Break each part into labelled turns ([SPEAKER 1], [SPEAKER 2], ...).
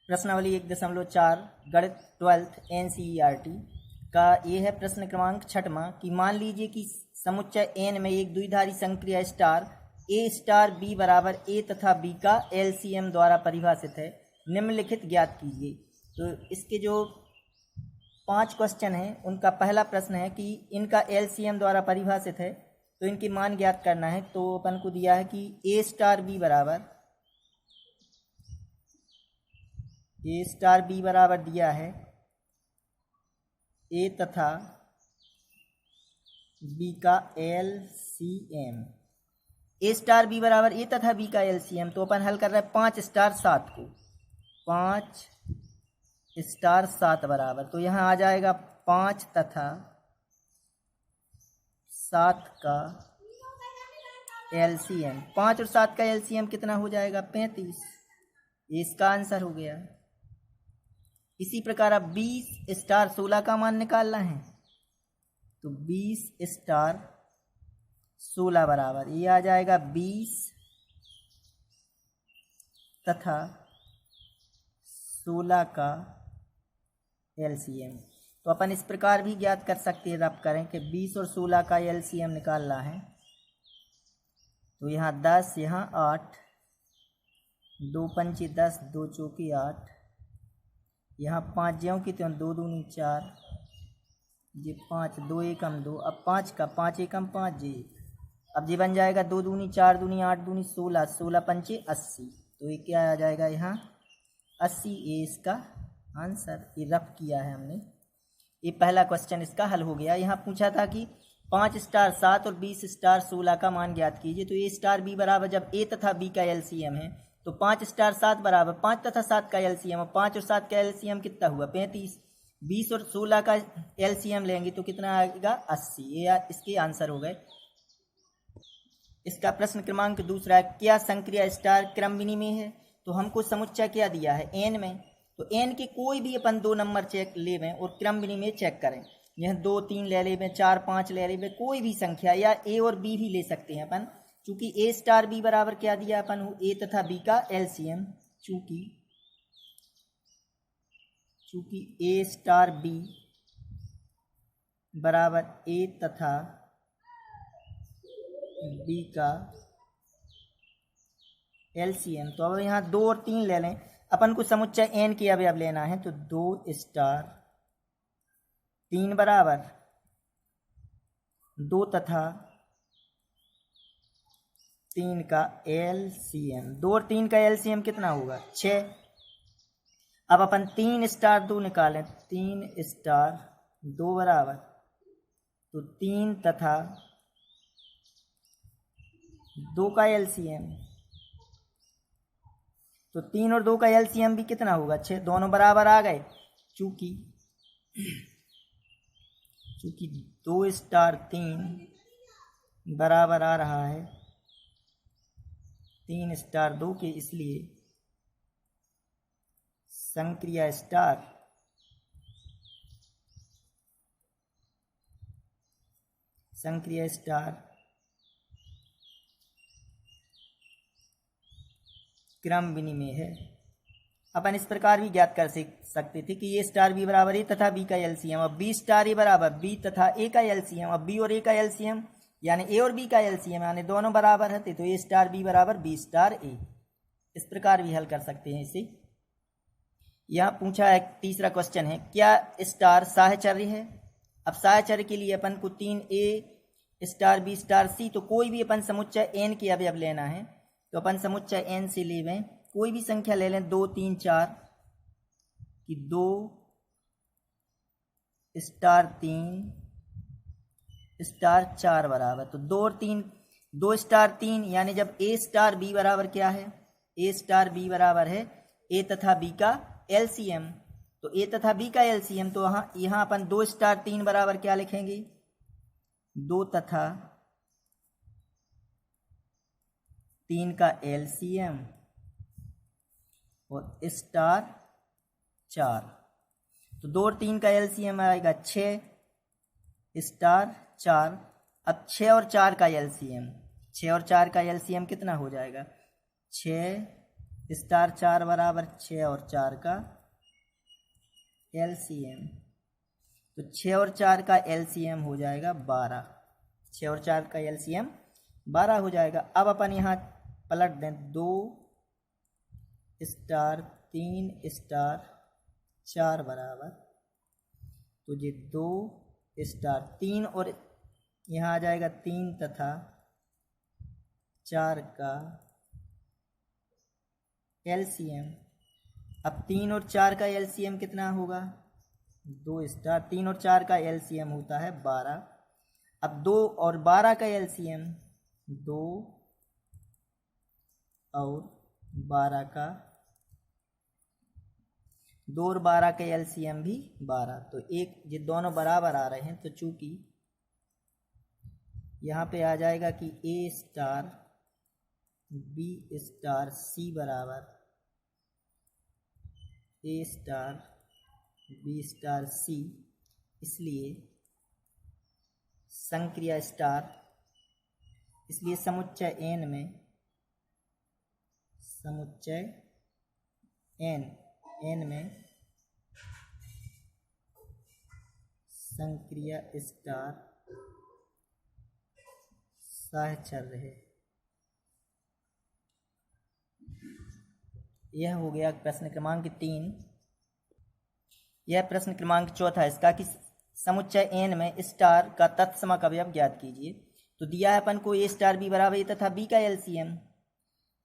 [SPEAKER 1] प्रश्नावली 1.4 गणित 12th NCERT का ये है प्रश्न क्रमांक 6वां कि मान लीजिए कि समुच्चय n में एक द्विधारी संक्रिया स्टार a स्टार b बराबर a तथा b का LCM द्वारा परिभाषित है। निम्नलिखित ज्ञात कीजिए। तो इसके जो 5 क्वेश्चन हैं उनका पहला प्रश्न है कि इनका LCM द्वारा परिभाषित है तो इनके मान ज्ञात करना है। तो अपन को दिया है कि a स्टार b बराबर दिया है a तथा b का LCM। a स्टार b बराबर a तथा b का LCM तो अपन हल कर रहे हैं 5 स्टार 7 को। 5 स्टार 7 बराबर तो यहाँ आ जाएगा 5 तथा 7 का LCM। 5 और 7 का LCM कितना हो जाएगा? 35। इसका आंसर हो गया। इसी प्रकार अब 20 स्टार 16 का मान निकालना है तो 20 स्टार 16 बराबर ये आ जाएगा 20 तथा 16 का LCM। तो अपन इस प्रकार भी ज्ञात कर सकते हैं, रब करें कि 20 और 16 का LCM निकालना है तो यहाँ 10 यहाँ 8 2 पंचे 10 2 चौके 8 यहाँ 5 ज्यों की त्यों 2 दूनी 4 ये 5 2 एकम 2 अब 5 का 5 एकम 5 जी अब जी बन जाएगा 2 दूनी 4 दूनी 8 दूनी 16 16 पंचे 80। तो ये क्या आ जाएगा यहाँ 80। ये इसका आंसर ये रफ किया है हमने। ये पहला क्वेश्चन इसका हल हो गया। यहाँ पूछा था कि 5 स्टार 7 और 20 स्टार 16 का मान ज्ञात कीजिए। तो ए स्टार बी बराबर जब ए तथा बी का LCM है तो 5 स्टार 7 बराबर 5 तथा 7 का LCM और 5 और 7 का LCM कितना हुआ? 35। 20 और 16 का LCM लेंगे तो कितना आएगा? 80। ये इसके आंसर हो गए। इसका प्रश्न क्रमांक दूसरा है क्या संक्रिया स्टार क्रम विनिमय है? तो हमको समुच्चय क्या दिया है n में, तो n के कोई भी अपन 2 नंबर चेक लेवें और क्रम विनिमय चेक करें। यह 2 3 ले लेवें 4 5 ले लेवें कोई भी संख्या या a और b भी ले सकते हैं अपन। चूंकि a स्टार b बराबर क्या दिया अपन a तथा b का LCM। चूंकि a स्टार b बराबर a तथा b का LCM तो अब यहाँ 2 और 3 ले लें। अपन को समुच्चय n की अवयव लेना है तो 2 स्टार 3 बराबर 2 तथा 3 का LCM। 2 और 3 का LCM कितना होगा? 6। अब अपन 3 स्टार 2 निकालें। 3 स्टार 2 बराबर तो 3 तथा 2 का LCM तो 3 और 2 का LCM भी कितना होगा? 6। दोनों बराबर आ गए। चूंकि 2 स्टार 3 बराबर आ रहा है 3 स्टार 2 के, इसलिए संक्रिया स्टार क्रम विनिमय है। अपन इस प्रकार भी ज्ञात कर सकते थे कि ये स्टार बी बराबर ए तथा बी का LCM और बी स्टार ए बराबर बी तथा ए का LCM और बी और ए का LCM यानी ए और बी का LCM यानी दोनों बराबर है तो ए स्टार बी बराबर बी स्टार ए। इस प्रकार भी हल कर सकते हैं इसे। यहाँ पूछा है तीसरा क्वेश्चन है क्या स्टार साहचर्य है? अब साहचर्य के लिए अपन को 3a star b star c तो कोई भी अपन समुच्चय n की अवयव लेना है तो अपन समुच्चय n से लेवें कोई भी संख्या ले लें 2 3 4 कि 2 स्टार 3 स्टार 4 बराबर तो 2 और 3 2 स्टार 3 यानी जब a स्टार b बराबर क्या है? a स्टार b बराबर है a तथा b का LCM। तो a तथा b का LCM तो यहाँ अपन 2 स्टार 3 बराबर क्या लिखेंगे? 2 तथा 3 का LCM और स्टार 4 तो 2 और 3 का LCM आएगा 6 स्टार 4। अब 6 और 4 का LCM 6 और 4 का LCM कितना हो जाएगा? 6 स्टार 4 बराबर 6 और 4 का एलसीएम। तो 6 और 4 का एलसीएम हो जाएगा 12। 6 और 4 का एलसीएम 12 हो जाएगा। अब अपन यहाँ पलट दें, 2 स्टार 3 स्टार 4 बराबर, तो ये 2 स्टार 3 और यहाँ आ जाएगा 3 तथा 4 का एलसीएम। अब 3 और 4 का एलसीएम कितना होगा? 2 स्टार 3 और 4 का एलसीएम होता है 12। अब 2 और 12 का एलसीएम 2 और 12 का 2 और 12 का एलसीएम भी 12। तो एक ये दोनों बराबर आ रहे हैं, तो चूंकि यहाँ पे आ जाएगा कि ए स्टार बी स्टार सी बराबर ए स्टार बी स्टार सी, इसलिए संक्रिया स्टार, इसलिए समुच्चय एन में समुच्चय एन में संक्रिया स्टार सहचर है। यह हो गया प्रश्न क्रमांक 3। यह प्रश्न क्रमांक 4 इसका कि समुच्चय एन में स्टार का तत्समक अवयव ज्ञात कीजिए। तो दिया है अपन को ए स्टार बी बराबर ए तथा बी का एलसीएम।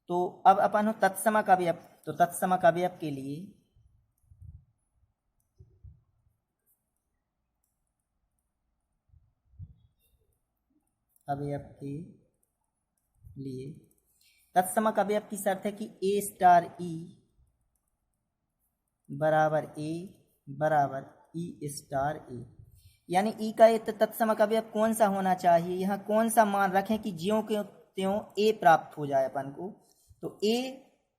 [SPEAKER 1] तो अब अपन हो तत्समक अवयव, तो तत्समक अवयव के लिए तत्समक अवयव की शर्त है कि ए स्टार ई बराबर ए बराबर ई स्टार ए, यानी ई का तत्समक अवयव कौन सा होना चाहिए, यहाँ कौन सा मान रखें कि ज्यों के त्यों ए प्राप्त हो जाए अपन को। तो ए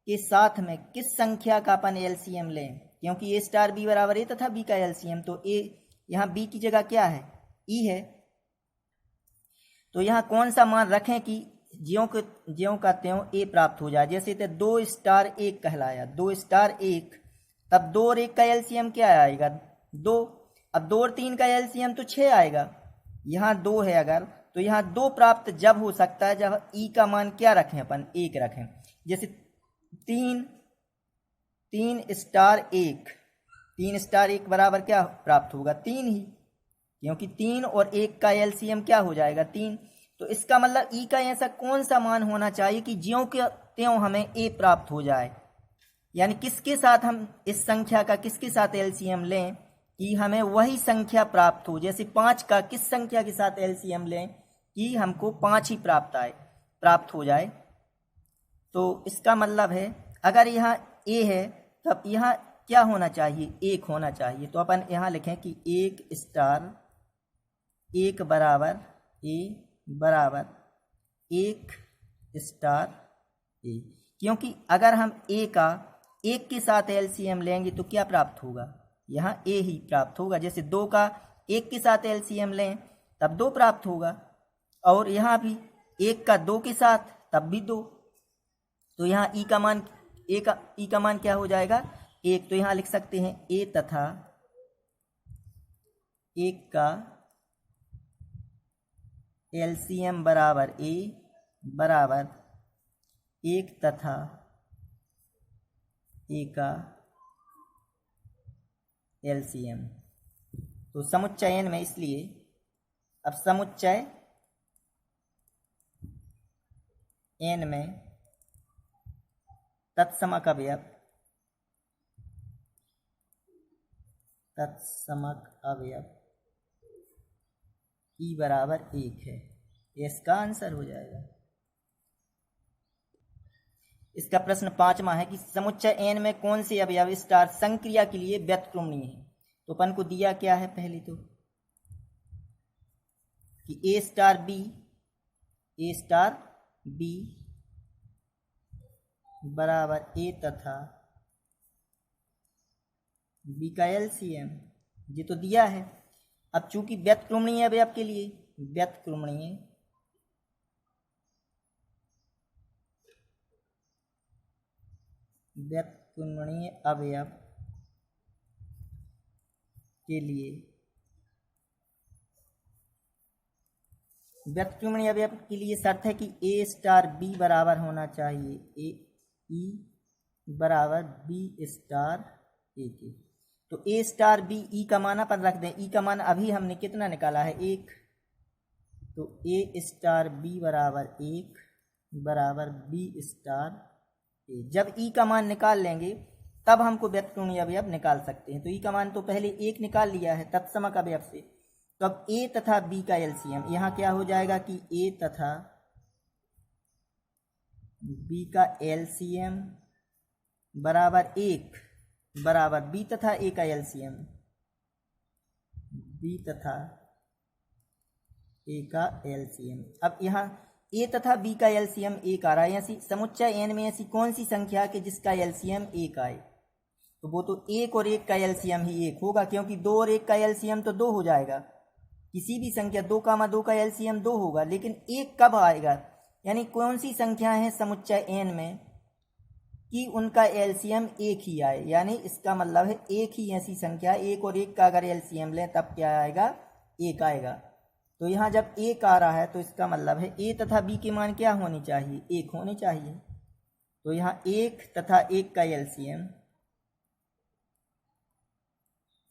[SPEAKER 1] के साथ में किस संख्या का अपन एलसीएम लें, क्योंकि ए स्टार बी बराबर ए तथा बी का एलसीएम, तो ए यहाँ बी की जगह क्या है, ई है। तो यहाँ कौन सा मान रखें कि ज्यों का त्यों ए प्राप्त हो जाए। जैसे 2 स्टार 1 कहलाया, 2 स्टार 1, तब 2 और 1 का एलसीएम क्या आएगा, 2। अब 2 और 3 का एलसीएम तो 6 आएगा। यहाँ 2 है अगर, तो यहाँ 2 प्राप्त जब हो सकता है जब ई का मान क्या रखें अपन, 1 रखें। जैसे 3 स्टार 1 बराबर क्या प्राप्त होगा, 3 ही, क्योंकि 3 और 1 का एलसीएम क्या हो जाएगा, 3। तो इसका मतलब ई का ऐसा कौन सा मान होना चाहिए कि ज्यों के त्यों हमें ए प्राप्त हो जाए, यानी किसके साथ हम इस संख्या का किसके साथ एलसीएम लें कि हमें वही संख्या प्राप्त हो। जैसे 5 का किस संख्या के साथ एलसीएम लें कि हमको 5 ही प्राप्त हो जाए। तो इसका मतलब है अगर यहाँ ए है तब यहाँ क्या होना चाहिए, 1 होना चाहिए। तो अपन यहाँ लिखें कि 1 स्टार 1 बराबर ए बराबर 1 स्टार ए, क्योंकि अगर हम ए का 1 के साथ एलसीएम लेंगे तो क्या प्राप्त होगा, यहाँ ए ही प्राप्त होगा। जैसे 2 का 1 के साथ एलसीएम लें तब 2 प्राप्त होगा, और यहाँ भी 1 का 2 के साथ तब भी 2। तो यहाँ ई का मान क्या हो जाएगा, 1। तो यहाँ लिख सकते हैं ए तथा 1 का एलसीएम बराबर ए बराबर 1 तथा ए का एलसीएम। तो समुच्चयन में, इसलिए अब समुच्चय एन में तत्समक अवयव ई बराबर 1 है, इसका आंसर हो जाएगा। इसका प्रश्न 5वां है कि समुच्चय एन में कौन से अवयव स्टार संक्रिया के लिए व्युत्क्रमणीय है। तो अपन को दिया क्या है, पहले तो कि ए स्टार बी बराबर ए तथा बी का एलसीएम, ये तो दिया है। अब चूंकि व्युत्क्रमणीय अवयव के लिए व्युत्क्रमणीय व्युत्क्रमणीय अवयव के लिए व्युत्क्रमणीय अवयव के लिए शर्त है कि ए स्टार बी बराबर होना चाहिए, ए ई बराबर बी स्टार ए के। तो ए स्टार बी ई का मान अपन रख दें, ई का मान अभी हमने कितना निकाला है 1, तो ए स्टार बी बराबर 1 बराबर बी स्टार ए। जब ई का मान निकाल लेंगे तब हमको व्युत्क्रमणीय अवयव निकाल सकते हैं। तो ई का मान तो पहले 1 निकाल लिया है तत्समक अवयव से, तो अब ए तथा बी का एलसीएम यहाँ क्या हो जाएगा कि ए तथा बी का एलसीएम बराबर 1 बराबर बी तथा ए का एलसीएम, बी तथा ए का एलसीएम। अब यहाँ ए तथा बी का एलसीएम 1 आ रहा है, ऐसी समुच्चय एन में ऐसी कौन सी संख्या है जिसका एलसीएम 1 आए, तो वो तो 1 और 1 का एलसीएम ही 1 होगा, क्योंकि 2 और 1 का एलसीएम तो 2 हो जाएगा। किसी भी संख्या 2, 2 का एलसीएम 2 होगा, लेकिन 1 कब आएगा, यानी कौन सी संख्या है समुच्चय एन में कि उनका एलसीएम 1 ही आए, यानी इसका मतलब है एक ही ऐसी संख्या 1 और 1 का अगर एलसीएम लें तब क्या आएगा 1 आएगा। तो यहाँ जब 1 आ रहा है तो इसका मतलब है ए तथा बी के मान क्या होनी चाहिए, 1 होने चाहिए। तो यहाँ 1 तथा 1 का एलसीएम,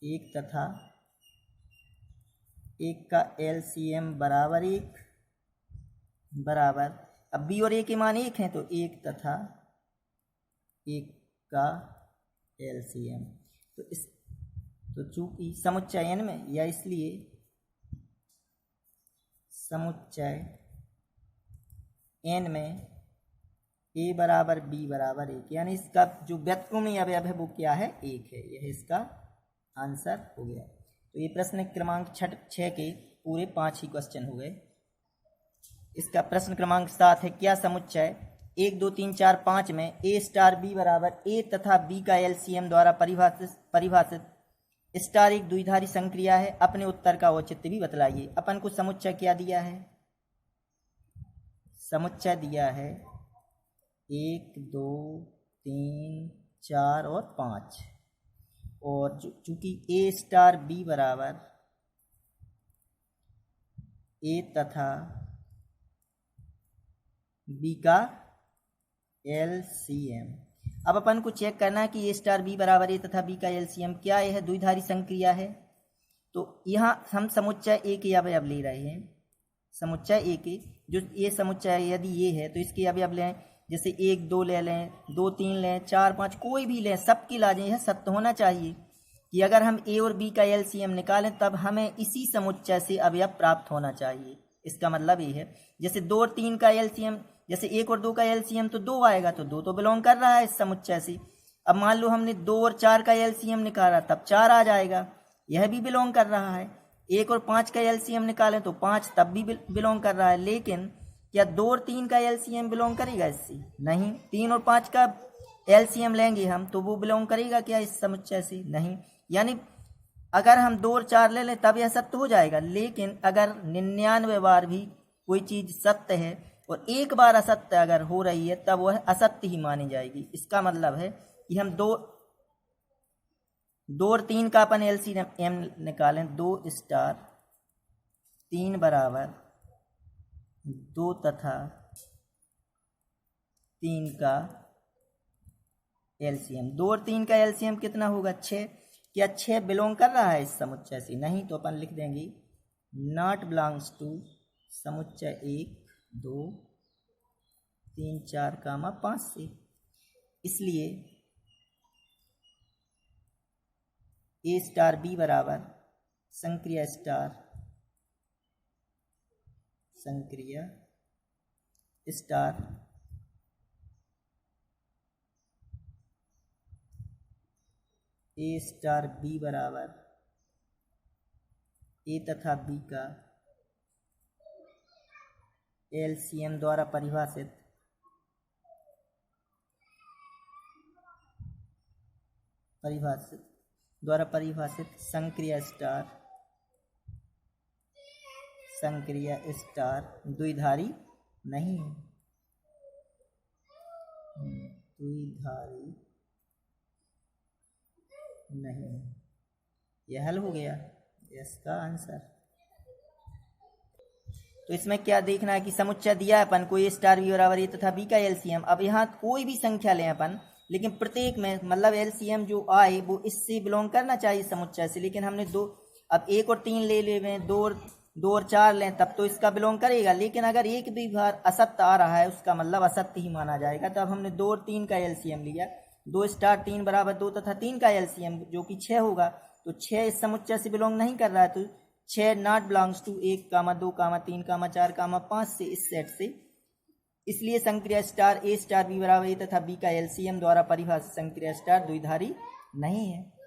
[SPEAKER 1] 1 तथा 1 का एलसीएम बराबर 1 बराबर, अब बी और ए के मान 1 हैं तो 1 तथा 1 का एलसीएम। तो चूंकि समुच्चय एन में, या इसलिए समुच्चय एन में ए बराबर बी बराबर 1, यानी इसका जो व्युत्क्रमणीय अवयव है वो क्या है 1 है। यह इसका आंसर हो गया। तो ये प्रश्न क्रमांक 6 के पूरे 5 ही क्वेश्चन हो गए। इसका प्रश्न क्रमांक 7 है, क्या समुच्चय 1 2 3 4 5 में ए स्टार बी बराबर ए तथा बी का एलसीएम द्वारा परिभाषित स्टार एक द्विधारी संक्रिया है। अपने उत्तर का औचित्य भी बतलाइए। अपन को समुच्चय क्या दिया है, समुच्चय दिया है 1 2 3 4 और 5, और चूंकि ए स्टार बी बराबर ए तथा बी का एलसीएम। अब अपन को चेक करना है कि ए स्टार बी बराबर ए तथा बी का एलसीएम क्या यह द्विधारी संक्रिया है। तो यहाँ हम समुच्चय ए के अवयव ले रहे हैं, समुच्चय ए के, जो ये समुच्चय यदि ये है तो इसके अवयव लें, जैसे 1 2 ले लें, 2 3 लें, 4 5 कोई भी लें, सबकी लाजें। यह सत्य होना चाहिए कि अगर हम ए और बी का एलसीएम निकालें तब हमें इसी समुच्चय से अवयव प्राप्त होना चाहिए। इसका मतलब ये है, जैसे 2 और 3 का एलसीएम, जैसे 1 और 2 का एलसीएम तो 2 आएगा, तो 2 तो बिलोंग कर रहा है इस समुच्चय से। अब मान लो हमने 2 और 4 का एलसीएम निकाला तब 4 आ जाएगा, यह भी बिलोंग कर रहा है। 1 और 5 का एलसीएम निकालें तो 5 तब भी बिलोंग कर रहा है। लेकिन क्या 2 और 3 का एलसीएम बिलोंग करेगा इससे? नहीं। 3 और 5 का एलसीएम लेंगे हम तो वो बिलोंग करेगा क्या इस समुच्चय से? नहीं। यानी अगर हम 2 और 4 ले लें तब यह सत्य हो जाएगा, लेकिन अगर 99 बार भी कोई चीज सत्य है और एक बार असत्य अगर हो रही है तब वह असत्य ही मानी जाएगी। इसका मतलब है कि हम 2 और 3 का अपन एलसीएम निकालें, 2 स्टार 3 बराबर 2 तथा 3 का एलसीएम। 2 और 3 का एलसीएम कितना होगा? 6। क्या 6 बिलोंग कर रहा है इस समुच्चय से? नहीं। तो अपन लिख देंगे नॉट बिलोंग्स टू समुच्चय 1 2 3 4 5 से। इसलिए ए स्टार बी बराबर संक्रिया स्टार ए स्टार बी बराबर ए तथा बी का एलसीएम द्वारा परिभाषित संक्रिया स्टार द्विधारी नहीं है, द्विधारी नहीं है। यह हल हो गया इसका आंसर। तो इसमें क्या देखना है कि समुच्चय दिया है अपन को ए स्टार बी बराबर ए तथा बी का एलसीएम। अब यहाँ कोई भी संख्या लें अपन, लेकिन प्रत्येक में मतलब एलसीएम जो आए वो इससे बिलोंग करना चाहिए समुच्चय से। लेकिन हमने दो, अब 1 और 3 ले ले, 2 और 4 लें तब तो इसका बिलोंग करेगा। लेकिन अगर एक भी बार असत्य आ रहा है उसका मतलब असत्य ही माना जाएगा। तो अब हमने 2 और 3 का एलसीएम लिया, 2 स्टार 3 बराबर 2 तथा 3 का एलसीएम जो कि 6 होगा। तो 6 इस समुच्चय से बिलोंग नहीं कर रहा है, तो 6 नॉट बिलोंग्स टू 1, 2, 3, 4, 5 से, इस सेट से। इसलिए संक्रिया स्टार ए स्टार बी बराबर ए तथा बी का एलसीएम द्वारा परिभाषित संक्रिया स्टार द्विधारी नहीं है।